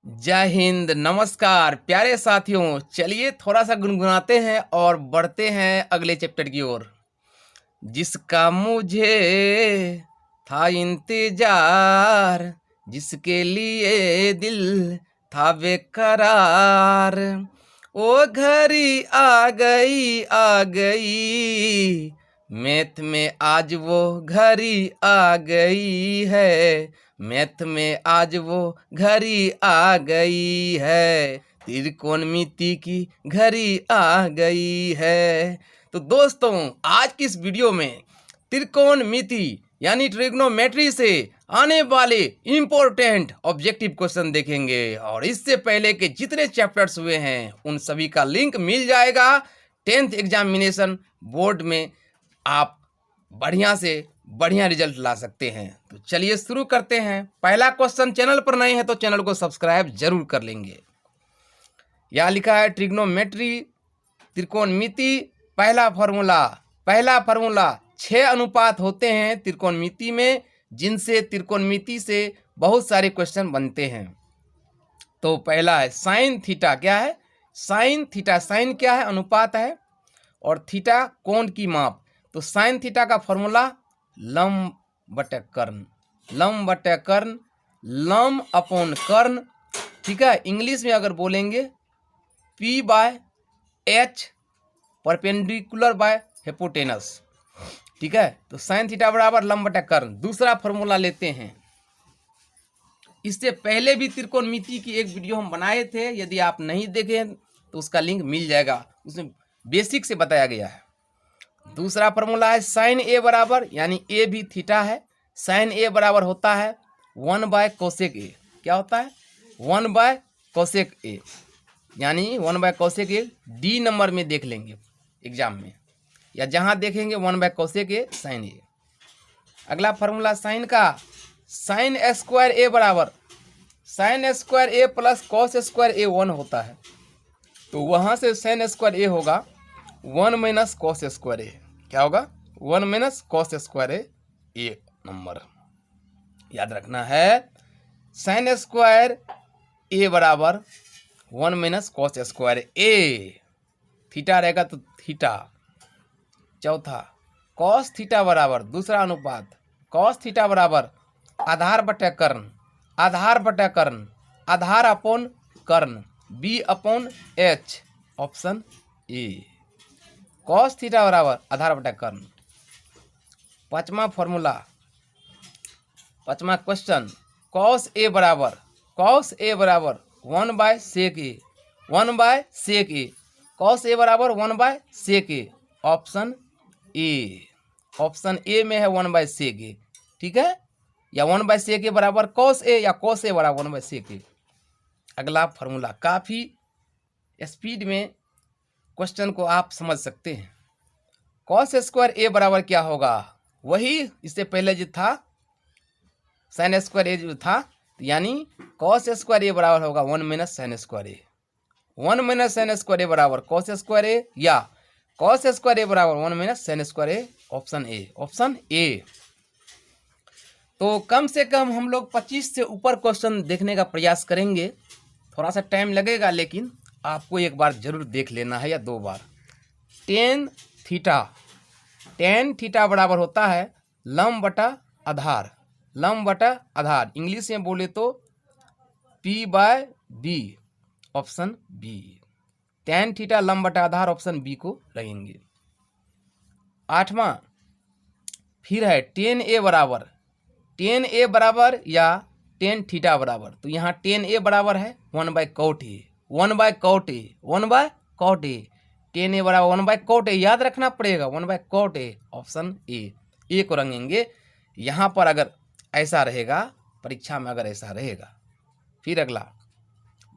जय हिंद, नमस्कार प्यारे साथियों। चलिए थोड़ा सा गुनगुनाते हैं और बढ़ते हैं अगले चैप्टर की ओर। जिसका मुझे था इंतजार, जिसके लिए दिल था बेकरार, वो घड़ी आ गई, मैथ में आज वो घड़ी आ गई है, मैथ में आज वो घड़ी आ गई है, त्रिकोणमिति की घड़ी आ गई है। तो दोस्तों, आज की इस वीडियो में त्रिकोणमिति यानी ट्रिग्नोमेट्री से आने वाले इंपॉर्टेंट ऑब्जेक्टिव क्वेश्चन देखेंगे और इससे पहले के जितने चैप्टर्स हुए हैं उन सभी का लिंक मिल जाएगा 10th एग्जामिनेशन बोर्ड में। आप बढ़िया से बढ़िया रिजल्ट ला सकते हैं। तो चलिए शुरू करते हैं। पहला क्वेश्चन, चैनल पर नए हैं तो चैनल को सब्सक्राइब जरूर कर लेंगे। यहाँ लिखा है ट्रिग्नोमेट्री त्रिकोणमिति पहला फॉर्मूला 6 अनुपात होते हैं त्रिकोणमिति में, जिनसे त्रिकोणमिति से बहुत सारे क्वेश्चन बनते हैं। तो पहला है साइन थीटा। क्या है? Sine theta. साइन क्या है? अनुपात है, और थीटा कोण की माप। तो साइन थीटा का फॉर्मूला लंब बटे कर्ण, लंब बटे कर्ण, लंब अपॉन कर्ण। ठीक है, इंग्लिश में अगर बोलेंगे P/H परपेंडिकुलर बाय हिपोटेनस। ठीक है, तो साइन थीटा बराबर लंब बटे कर्ण। दूसरा फॉर्मूला लेते हैं। इससे पहले भी त्रिकोणमिति की एक वीडियो हम बनाए थे, यदि आप नहीं देखे तो उसका लिंक मिल जाएगा, उसमें बेसिक से बताया गया है। दूसरा फॉर्मूला है साइन ए बराबर, यानी ए भी थीटा है, साइन ए बराबर होता है 1/कोसेक ए। क्या होता है? 1/कोसेक ए, यानी 1/कोसेक ए। डी नंबर में देख लेंगे एग्जाम में, या जहां देखेंगे 1/कोसेक ए साइन ए। अगला फॉर्मूला साइन का, साइन स्क्वायर ए बराबर साइन स्क्वायर ए प्लस कॉस स्क्वायर ए 1 होता है। तो वहां से साइन स्क्वायर ए होगा 1 माइनस कॉस स्क्वायर ए। क्या होगा? 1 माइनस कॉस स्क्वायर ए नंबर याद रखना है। साइन स्क्वायर ए बराबर 1 माइनस कॉस स्क्वायर ए, थीटा रहेगा तो थीटा। चौथा कॉस थीटा बराबर, दूसरा अनुपात, कॉस थीटा बराबर आधार बटे कर्ण, आधार बटे कर्ण, आधार अपॉन कर्ण, B/H, option A. Cos theta बराबर आधार बटा कर्ण। पांचवा फॉर्मूला, पांचवा क्वेश्चन, कॉस ए बराबर 1/सेक ए, 1/सेक ए, कॉस ए बराबर 1/सेक ए, ऑप्शन ए। ऑप्शन ए में है 1/सेक ए। ठीक है, या 1/सेक ए बराबर कॉस ए, या कॉस ए बराबर 1/सेक ए। अगला फॉर्मूला, काफी स्पीड में क्वेश्चन को आप समझ सकते हैं। कॉस स्क्वायर ए बराबर क्या होगा? वही इससे पहले जो था साइन स्क्वायर ए जो था, यानी कॉस स्क्वायर ए बराबर होगा 1 minus sine square A. 1 minus sine square A बराबर कॉस स्क्वायर ए, या कॉस स्क्वायर ए बराबर 1 minus sine square A, option A. Option ए। तो कम से कम हम लोग 25 से ऊपर क्वेश्चन देखने का प्रयास करेंगे। थोड़ा सा टाइम लगेगा, लेकिन आपको एक बार जरूर देख लेना है, या 2 बार। टेन थीटा बराबर होता है लंब बटा आधार, लंब बटा आधार। इंग्लिश में बोले तो P/B, option B. Tan theta लंब बटा आधार, ऑप्शन बी को रहेंगे। आठवां फिर है टेन ए बराबर या टेन थीटा बराबर। तो यहाँ टेन ए बराबर है 1/cot ए, 1/cot ए, 1/cot ए। टेन ए बराबर 1/cot ए, याद रखना पड़ेगा 1/cot ए, ऑप्शन ए को रंगेंगे। यहाँ पर अगर ऐसा रहेगा, परीक्षा में अगर ऐसा रहेगा। फिर अगला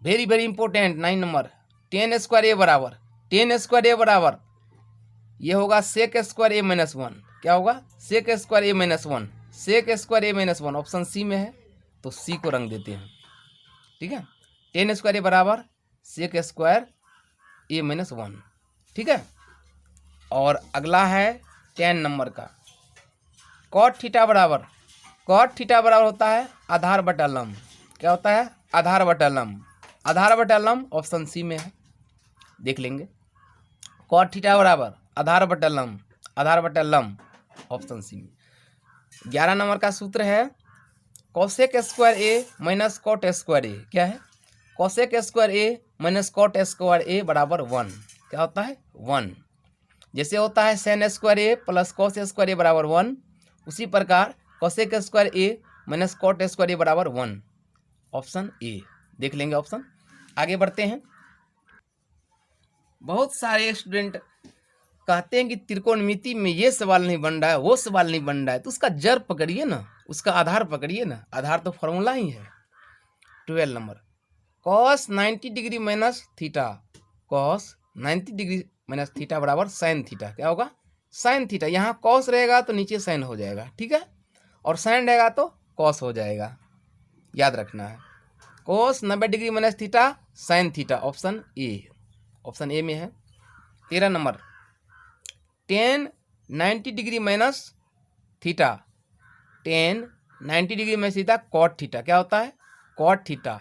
very very important 9 number, tan square A बराबर ये होगा सेक स्क्वायर ए माइनस 1। क्या होगा? सेक स्क्वायर ए माइनस 1, सेक स्क्वायर ए माइनस 1, ऑप्शन सी में है, तो सी को रंग देते हैं। ठीक है, टेन स्क्वायर ए बराबर सेक स्क्वायर ए माइनस 1। ठीक है, और अगला है 10 नंबर का, कॉट थीटा बराबर होता है आधार बटा लंब। क्या होता है? आधार बटा लंब, आधार बटा लंब ऑप्शन सी में है, देख लेंगे। कॉट थीटा बराबर आधार बटा लंब, आधार बटा लंब ऑप्शन सी में। 11 नंबर का सूत्र है cosec square A minus cot square A, क्या है? Cosec square A minus cot square A बराबर 1, क्या होता है? 1। जैसे होता है Sen square A plus cos square A बराबर 1, उसी प्रकार cosec square A minus cot square A बराबर 1, ऑप्शन ए, देख लेंगे ऑप्शन। आगे बढ़ते हैं। बहुत सारे स्टूडेंट कहते हैं कि त्रिकोणमिति में ये सवाल नहीं बन रहा है, वो सवाल नहीं बन रहा है, तो उसका जड़ पकड़िए ना, उसका आधार पकड़िए ना, आधार तो फॉर्मूला ही है। 12 number cos 90 degree minus theta, cos 90 degree minus theta बराबर साइन थीटा, क्या होगा? Sine theta. यहाँ कॉस रहेगा तो नीचे साइन हो जाएगा, ठीक है, और साइन रहेगा तो कॉस हो जाएगा, याद रखना है। Cos 90 degree minus theta sine theta, option A, option A में है। 13 number tan 90 degree minus theta, tan 90 degree minus theta cot theta, क्या होता है? Cot theta.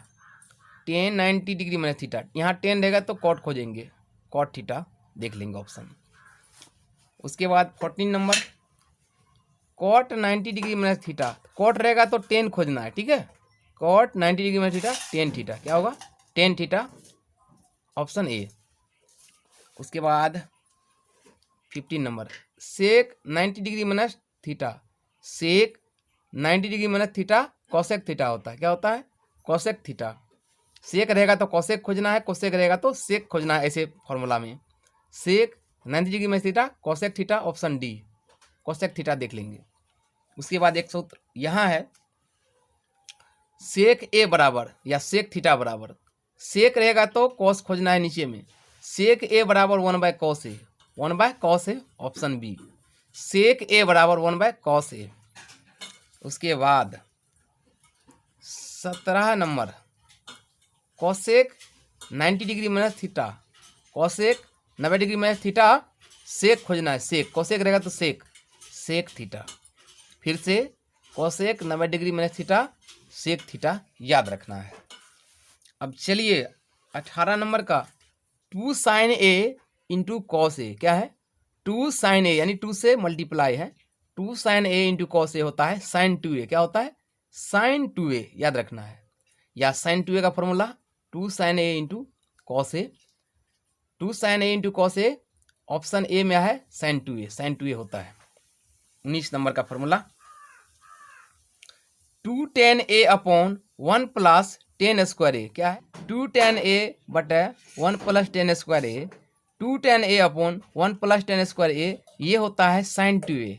Tan 90 degree minus theta, यहाँ टेन रहेगा तो कॉट खोजेंगे, कॉट थीटा, देख लेंगे ऑप्शन। उसके बाद 14 number cot 90 degree minus theta, cot रहेगा तो टेन खोजना है, ठीक है, cot 90 degree minus theta tan theta, क्या होगा? Tan theta, option A. उसके बाद 15 number sec 90 degree minus theta, sec 90 degree minus theta cosec theta होता है, क्या होता है? Cosec theta. सेक रहेगा तो कोसेक खोजना है, कोसेक रहेगा तो सेक खोजना है, ऐसे फॉर्मूला में। सेक 90 degree minus theta cosec theta, option D, cosec theta, देख लेंगे। उसके बाद एक सूत्र यहाँ है सेक ए बराबर या सेक थीटा बराबर, सेक रहेगा तो कॉस खोजना है नीचे में, सेक ए बराबर 1/कॉस ए, 1/कॉस ए, ऑप्शन बी, सेक ए बराबर 1/कॉस ए। उसके बाद 17 number cosec 90 degree minus theta, cosec 90 degree minus theta sec खोजना है, सेक, कॉसेक रहेगा तो सेक, सेक थीटा। फिर से cosec 90 degree minus theta sec theta, याद रखना है। अब चलिए 18 नंबर का 2 sin A into cos A, क्या है? 2 साइन ए यानी 2 से मल्टीप्लाई है, 2 साइन ए इंटू कॉस ए होता है साइन 2a, क्या होता है? साइन 2a, याद रखना है। या साइन 2a का formula 2 sin A into cos A, 2 sin A into cos A, option A में है साइन 2a, साइन 2a होता है। 19 नंबर का formula 2 tan a upon 1 plus tan square A, क्या है? 2 tan a बटा 1 plus tan square A, 2 tan a upon 1 plus tan square A, ये होता है साइन 2a,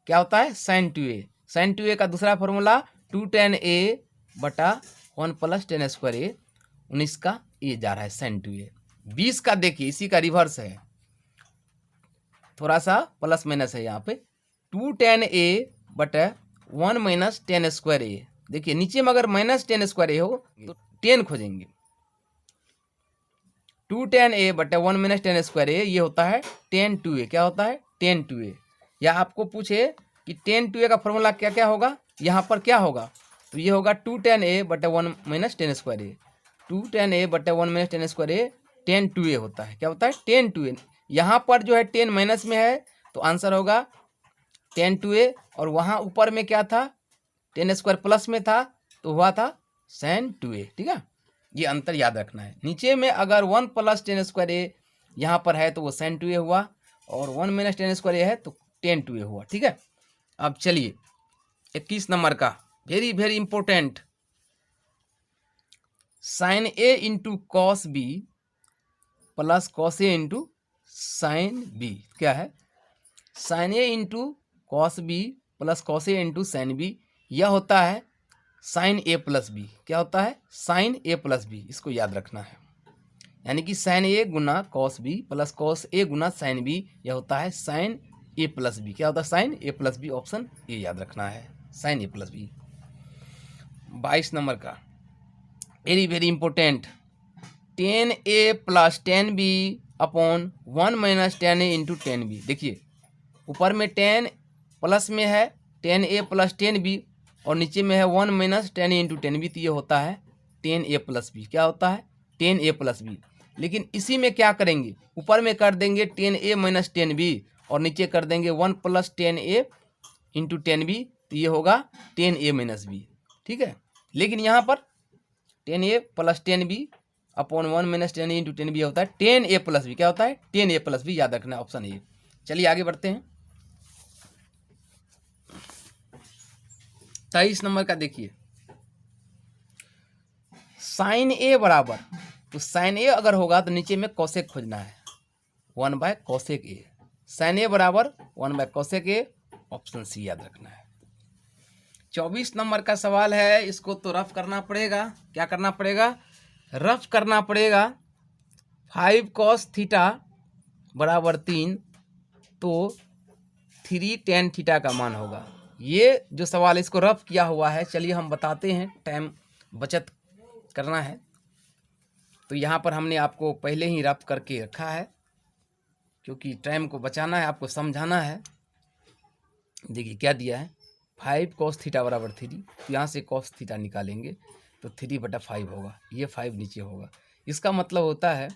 क्या होता है? Sign 2a। साइन 2a का दूसरा फॉर्मूला 2 tan a बटा 1 प्लस टेन स्क्वायर ए, 19 का ए जा रहा है साइन 2a। 20 का देखिए इसी का रिवर्स है, थोड़ा सा प्लस माइनस है यहाँ पे, 2 tan a बटा 1 माइनस टेन स्क्वायर ए, देखिए नीचे में अगर माइनस टेन स्क्वायर ए हो तो 10 खोजेंगे, 2 tan a बटा 1 माइनस टेन स्क्वायर ए, ये होता है tan 2a, क्या होता है? tan 2a। या आपको पूछे कि tan 2a का फॉर्मूला क्या क्या होगा, यहाँ पर क्या होगा, तो ये होगा 2 tan a बटा 1 minus ten square A, 2 tan a बटा 1 माइनस टेन स्क्वायर ए, tan 2a होता है, क्या होता है? tan 2a। यहाँ पर जो है 10 माइनस में है तो आंसर होगा tan 2a, और वहाँ ऊपर में क्या था? टेन स्क्वायर प्लस में था तो हुआ था sin 2a, ठीक है, ये अंतर याद रखना है। नीचे में अगर 1 प्लस टेन स्क्वायर ए यहाँ पर है तो वो sin 2a हुआ, और 1 माइनस टेन स्क्वायर ए है तो tan 2a हुआ, ठीक है। अब चलिए 21 नंबर का very very important, sine A into cos B plus cos A into sine B, क्या है? Sine A into cos B plus cos A into sine B, यह होता है साइन ए प्लस बी, क्या होता है? साइन ए प्लस बी, इसको याद रखना है। यानी कि साइन ए गुना कॉस बी प्लस कॉस ए गुना साइन बी, यह होता है साइन ए प्लस बी, क्या होता है? Sine A plus B, option A याद रखना है, sine A plus B. 22 number का very very important, tan A plus tan B upon 1 minus tan A into tan B. देखिए ऊपर में 10 प्लस में है 10a प्लस 10b, और नीचे में है 1 माइनस 10a इंटू 10b, तो ये होता है टेन ए प्लस बी, क्या होता है टेन ए प्लस बी। लेकिन इसी में क्या करेंगे, ऊपर में कर देंगे टेन ए माइनस टेन बी और नीचे कर देंगे 1 plus ten A into tan B, तो ये होगा टेन ए माइनस बी, ठीक है। लेकिन यहाँ पर tan A plus tan B upon 1 minus tan A into tan B होता है टेन ए प्लस बी, क्या होता है टेन ए प्लस बी, याद रखना ऑप्शन ए। चलिए आगे बढ़ते हैं। 23 नंबर का देखिए, साइन ए बराबर, तो साइन ए अगर होगा तो नीचे में कोसेक खोजना है 1 by cosec A, sin A बराबर 1 by cosec A, option C याद रखना है। 24 नंबर का सवाल है, इसको तो रफ करना पड़ेगा, क्या करना पड़ेगा, रफ करना पड़ेगा। 5 कॉस थीटा बराबर 3, तो 3 टेन थीटा का मान होगा। ये जो सवाल है इसको रफ किया हुआ है, चलिए हम बताते हैं, टाइम बचत करना है तो यहाँ पर हमने आपको पहले ही रफ करके रखा है, क्योंकि टाइम को बचाना है, आपको समझाना है। देखिए क्या दिया है, 5 कॉस थीटा बराबर 3, तो यहाँ से कॉस थीटा निकालेंगे तो 3/5 होगा, ये 5 नीचे होगा। इसका मतलब होता है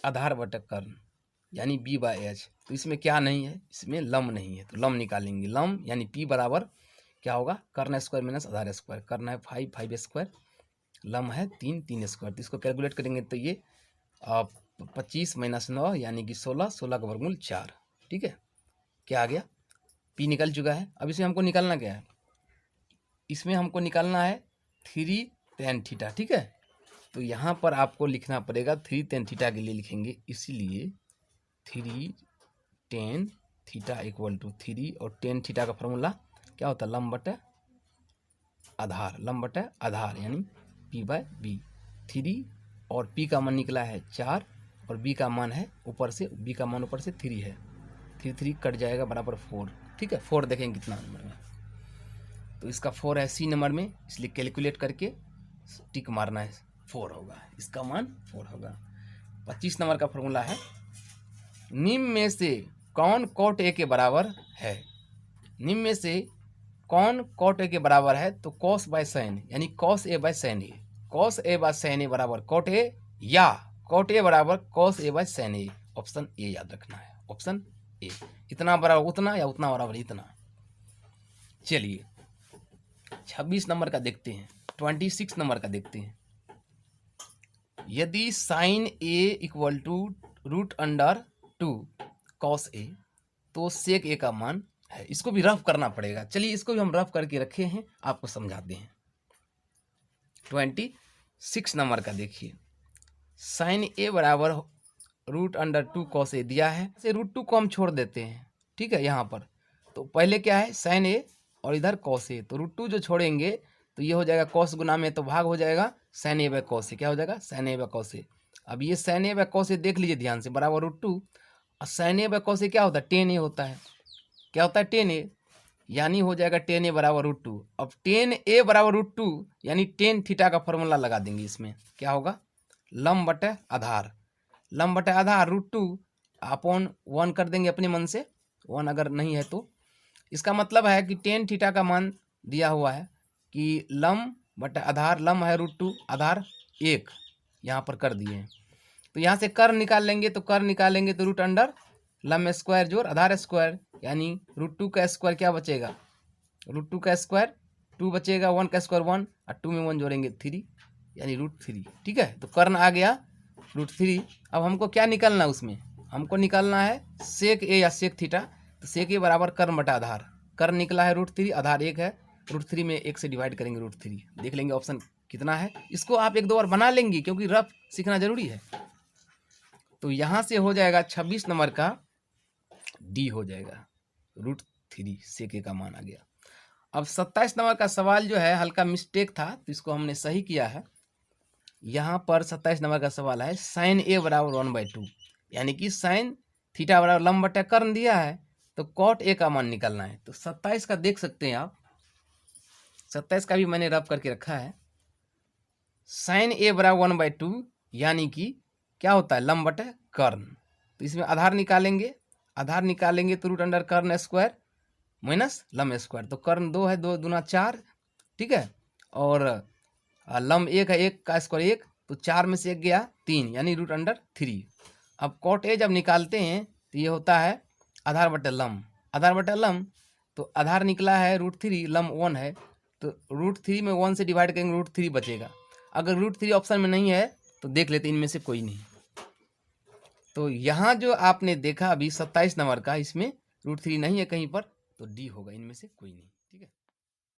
आधार बटा कर्ण, यानी b/h। तो इसमें क्या नहीं है, इसमें लम नहीं है, तो लम निकालेंगे। लम यानी p बराबर क्या होगा, कर्ण स्क्वायर माइनस आधार स्क्वायर। कर्ण है 5, 5 स्क्वायर, लम है 3, 3 स्क्वायर। तो इसको कैलकुलेट करेंगे तो ये 25 माइनस 9 यानी कि 16, 16 का वर्गमूल 4, ठीक है। क्या आ गया, p निकल चुका है। अब इसमें हमको निकालना क्या है, इसमें हमको निकालना है 3 टेन थीटा, ठीक है। तो यहाँ पर आपको लिखना पड़ेगा 3 टेन थीटा के लिए लिखेंगे, इसीलिए 3 टेन थीटा इक्वल टू 3, और टेन थीटा का फॉर्मूला क्या होता है, लंब बटा आधार, लंब बटा आधार यानी p/b। 3 और p का मान निकला है 4 और b का मान है ऊपर से, b का मान ऊपर से 3 है, 3 कट जाएगा बराबर 4, ठीक है। 4 देखेंगे कितना नंबर में, तो इसका 4 है सी नंबर में, इसलिए कैलकुलेट करके टिक मारना है, 4 होगा, इसका मान 4 होगा। 25 नंबर का फॉर्मूला है, निम्न में से कौन कॉट ए के बराबर है, निम्न में से कौन कॉट ए के बराबर है, तो कॉस बाय साइन यानी cos A by sine A, cos A by sine A बराबर कॉट ए, या कॉट ए बराबर cos A by sine A, option A याद रखना है, ऑप्शन ए। इतना बराबर उतना या उतना बराबर इतना। चलिए 26 नंबर का देखते हैं, 26 नंबर का देखते हैं। यदि sine A equal to √2 cos A, तो सेक ए का मान है। इसको भी रफ करना पड़ेगा, चलिए इसको भी हम रफ करके रखे हैं, आपको समझाते हैं। 26 नंबर का देखिए, साइन ए बराबर √2 कॉस ए दिया है, से √2 को हम छोड़ देते हैं, ठीक है। यहाँ पर तो पहले क्या है साइन ए और इधर कॉस ए, तो √2 जो छोड़ेंगे तो ये हो जाएगा कॉस गुना में तो भाग हो जाएगा sign A by cos A, क्या हो जाएगा sign A by cos A. अब ये sign A by cos A देख लीजिए ध्यान से, बराबर √2, और sign A by cos A क्या होता है, टेन ए होता है, क्या होता है टेन ए, यानी हो जाएगा टेन ए बराबर √2। अब टेन ए बराबर √2 यानी टेन थीटा का फॉर्मूला लगा देंगे, इसमें क्या होगा, लंब बटा आधार, लंब बटा आधार √2 अपॉन 1 कर देंगे अपने मन से, 1 अगर नहीं है तो। इसका मतलब है कि टेन थीटा का मान दिया हुआ है कि लंब बटा आधार, लंब है √2, आधार 1 यहाँ पर कर दिए हैं। तो यहाँ से कर निकाल लेंगे, तो कर निकालेंगे तो √अंडर लंब स्क्वायर जोड़ आधार स्क्वायर, यानी √2 का स्क्वायर क्या बचेगा, √2 का स्क्वायर 2 बचेगा, 1 का स्क्वायर 1 और 2 में 1 जोड़ेंगे 3 यानी √3, ठीक है। तो कर्ण आ गया √3। अब हमको क्या निकालना है, उसमें हमको निकालना है सेक ए या सेक थीटा, तो सेक ए बराबर कर्ण बटा आधार, कर्ण निकला है √3, आधार 1 है, √3 में 1 से डिवाइड करेंगे √3, देख लेंगे ऑप्शन कितना है। इसको आप 1-2 बार बना लेंगे क्योंकि रफ सीखना जरूरी है। तो यहाँ से हो जाएगा 26 नंबर का डी हो जाएगा, √3 सेक ए का मान आ गया। अब 27 नंबर का सवाल जो है हल्का मिस्टेक था, तो इसको हमने सही किया है। यहाँ पर 27 नंबर का सवाल है, साइन ए बराबर 1/2 यानी कि साइन थीटा बराबर लंब बटा कर्ण दिया है, तो कॉट ए का मान निकालना है। तो 27 का देख सकते हैं आप, 27 का भी मैंने रफ करके रखा है। साइन ए बराबर 1/2 यानी कि क्या होता है, लंब बटा कर्ण, तो इसमें आधार निकालेंगे, आधार निकालेंगे तो √अंडर कर्ण स्क्वायर माइनस लंब स्क्वायर, तो कर्ण 2 है, 2 दूना 4, ठीक है। और लम 1 है, 1 का स्क्वायर 1, तो 4 में से 1 गया 3, यानी रूट अंडर 3। अब कॉट ए जब निकालते हैं तो ये होता है आधार बटे लम, आधार बटे लम, तो आधार निकला है √3, लम 1 है, तो √3 में 1 से डिवाइड करेंगे, √3 बचेगा। अगर √3 ऑप्शन में नहीं है तो देख लेते इनमें से कोई नहीं। तो यहाँ जो आपने देखा अभी 27 नंबर का, इसमें √3 नहीं है कहीं पर, तो डी होगा, इनमें से कोई नहीं। ठीक है।